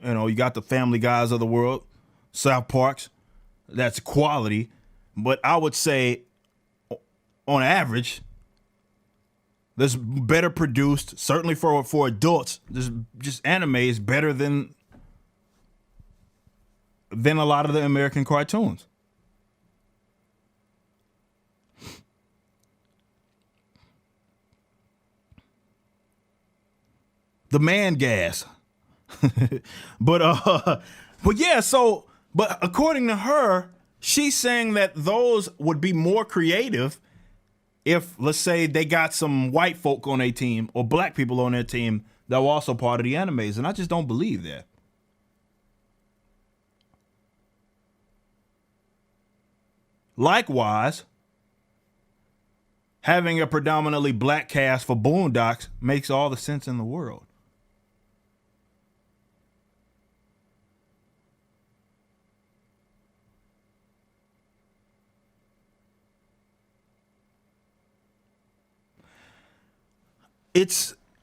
you got the Family Guys of the world, South Parks, that's quality. But I would say, on average, there's better produced, certainly for adults, there's just anime is better than a lot of the American cartoons. The man gas. But yeah, but according to her, she's saying that those would be more creative if, let's say, they got some white folk on their team or black people on their team that were also part of the animes. And I just don't believe that. Likewise, having a predominantly black cast for Boondocks makes all the sense in the world.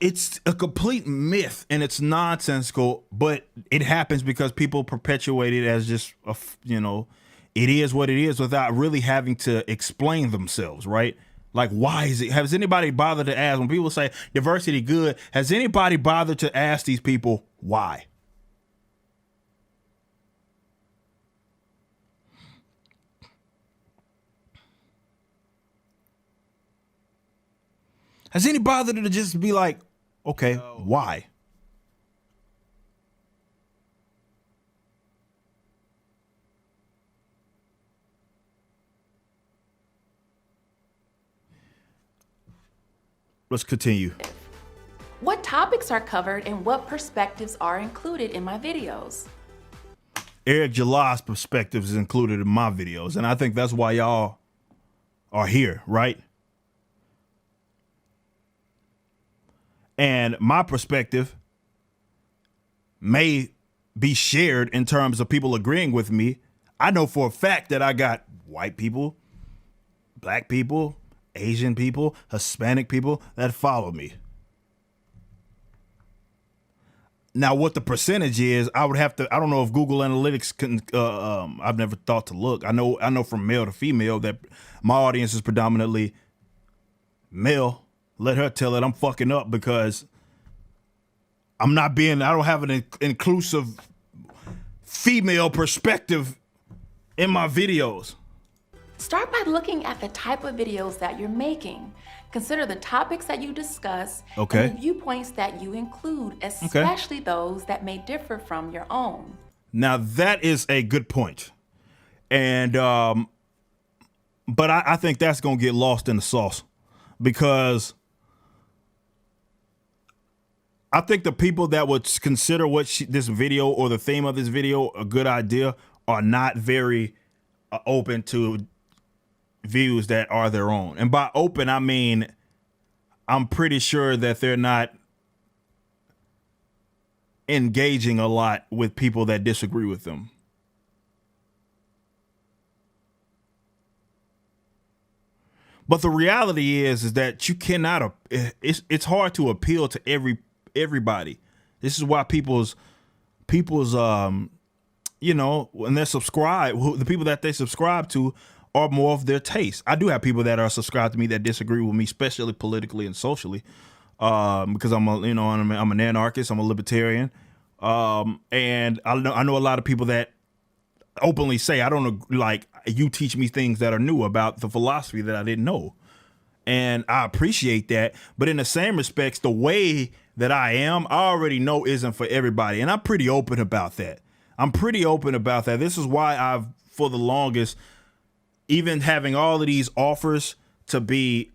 it's a complete myth and it's nonsensical, but it happens because people perpetuate it as just it is what it is without really having to explain themselves, right? Like, why is it? Has anybody bothered to ask when people say diversity good? Has anybody bothered to ask these people why? Has anybody bothered to just be like, okay, why? Let's continue. What topics are covered and what perspectives are included in my videos? Eric Jalah's perspectives is included in my videos, and I think that's why y'all are here, right? And my perspective may be shared in terms of people agreeing with me. I know for a fact that I got white people, black people, Asian people, Hispanic people that follow me. Now, what the percentage is, I would have to, I don't know if Google Analytics can, I've never thought to look. I know from male to female that my audience is predominantly male. Let her tell it I'm fucking up because I don't have an inclusive female perspective in my videos. Start by looking at the type of videos that you're making. Consider the topics that you discuss and the viewpoints that you include, especially those that may differ from your own. Now, that is a good point. And, but I think that's going to get lost in the sauce because I think the people that would consider this video or the theme of this video a good idea are not very open to views that are their own. And by open, I mean, I'm pretty sure that they're not engaging a lot with people that disagree with them. But the reality is that you cannot, it's hard to appeal to everybody. This is why people's when they're subscribed, the people that they subscribe to are more of their taste. I do have people that are subscribed to me that disagree with me, especially politically and socially, because I'm an anarchist, I'm a libertarian, and I know a lot of people that openly say, I don't know, like, you teach me things that are new about the philosophy that I didn't know. And I appreciate that. But in the same respects, the way that I already know isn't for everybody. And I'm pretty open about that. This is why I've, for the longest, even having all of these offers to be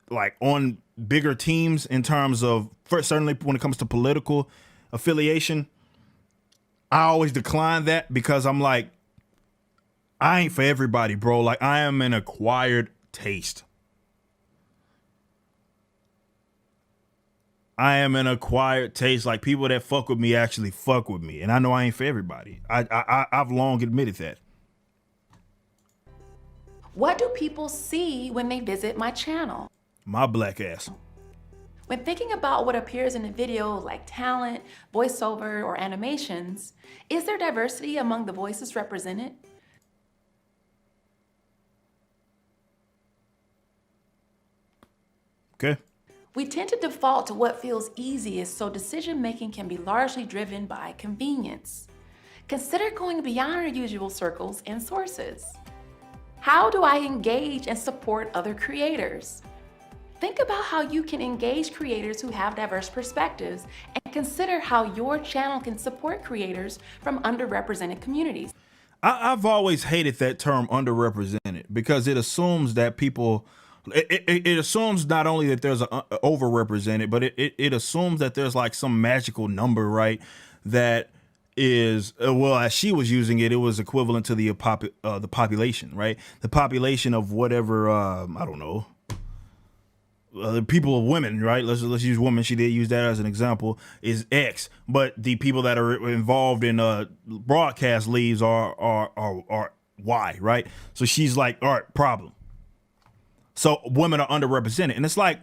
like on bigger teams in terms of, certainly when it comes to political affiliation, I always decline that because I'm like, I ain't for everybody, bro. Like, I am an acquired taste. Like, people that fuck with me actually fuck with me. And I know I ain't for everybody. I've long admitted that. What do people see when they visit my channel? My black ass. When thinking about what appears in a video like talent, voiceover, or animations, is there diversity among the voices represented? Okay. We tend to default to what feels easiest, so decision-making can be largely driven by convenience. Consider going beyond our usual circles and sources. How do I engage and support other creators? Think about how you can engage creators who have diverse perspectives and consider how your channel can support creators from underrepresented communities. I've always hated that term underrepresented because it assumes that people, it assumes not only that there's an overrepresented, but it assumes that there's like some magical number, right? That is, well, as she was using it, it was equivalent to the population, right? The population of whatever, I don't know, the people of women, right? Let's use women. She did use that as an example, is X, but the people that are involved in broadcast leaves are Y, right? So she's like, all right, problem. So women are underrepresented. And it's like,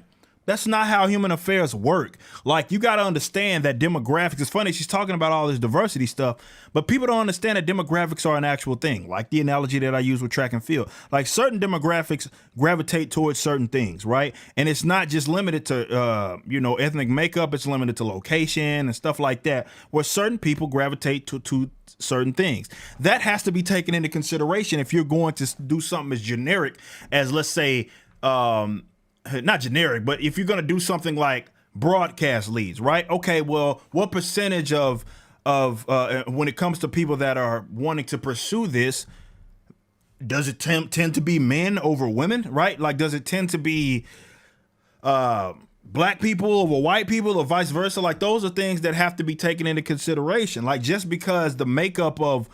That's not how human affairs work. Like, you got to understand that demographics, it's funny, she's talking about all this diversity stuff, but people don't understand that demographics are an actual thing. Like the analogy that I use with track and field. Like, certain demographics gravitate towards certain things, right? And it's not just limited to, ethnic makeup. It's limited to location and stuff like that, where certain people gravitate to certain things. That has to be taken into consideration if you're going to do something as generic as, let's say, not generic, but if you're going to do something like broadcast leads, right? Okay, well, what percentage of when it comes to people that are wanting to pursue this, does it tend to be men over women, right? Like, does it tend to be black people over white people or vice versa? Like, those are things that have to be taken into consideration. Like, just because the makeup of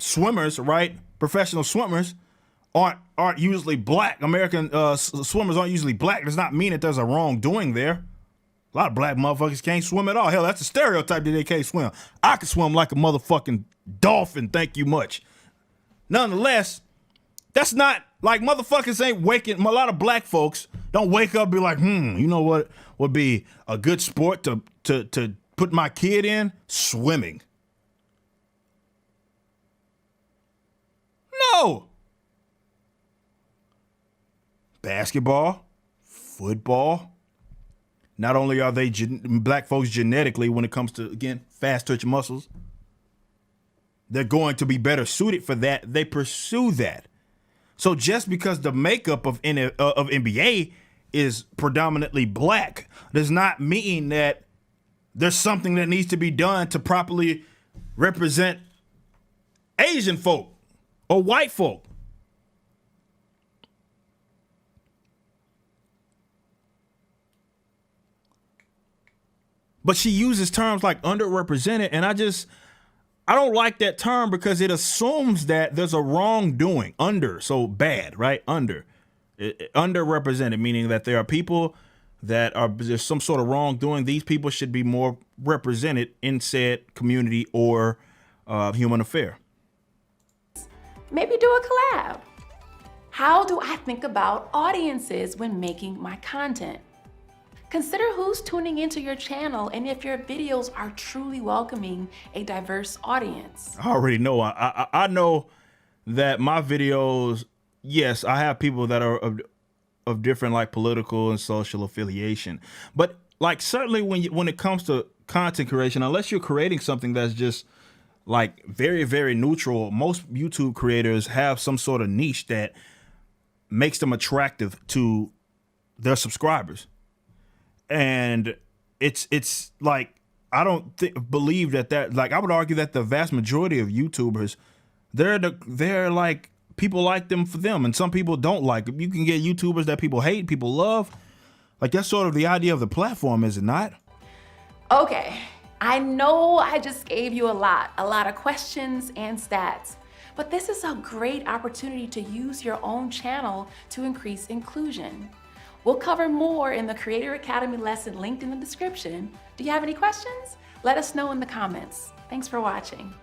swimmers, right, professional swimmers, aren't usually black. American swimmers aren't usually black. Does not mean that there's a wrongdoing there. A lot of black motherfuckers can't swim at all. Hell, that's a stereotype that they can't swim. I can swim like a motherfucking dolphin. Thank you much. Nonetheless, that's not like motherfuckers ain't waking. A lot of black folks don't wake up and be like, you know what would be a good sport to put my kid in? Swimming. No. Basketball, football. Not only are they black folks genetically, when it comes to, again, fast twitch muscles, they're going to be better suited for that. They pursue that. So just because the makeup of NBA is predominantly black does not mean that there's something that needs to be done to properly represent Asian folk or white folk. But she uses terms like underrepresented, and I don't like that term because it assumes that there's a wrongdoing. So bad, right? Underrepresented, meaning that there are people there's some sort of wrongdoing. These people should be more represented in said community or human affair. Maybe do a collab. How do I think about audiences when making my content? Consider who's tuning into your channel and if your videos are truly welcoming a diverse audience. I already know. I know that my videos, yes, I have people that are of different like political and social affiliation. But like certainly when it comes to content creation, unless you're creating something that's just like very, very neutral, most YouTube creators have some sort of niche that makes them attractive to their subscribers. And it's like, I don't believe that like, I would argue that the vast majority of YouTubers, they're like, people like them for them, and some people don't like them. You can get YouTubers that people hate, people love. Like, that's sort of the idea of the platform, is it not? Okay, I know I just gave you a lot of questions and stats, but this is a great opportunity to use your own channel to increase inclusion. We'll cover more in the Creator Academy lesson linked in the description. Do you have any questions? Let us know in the comments. Thanks for watching.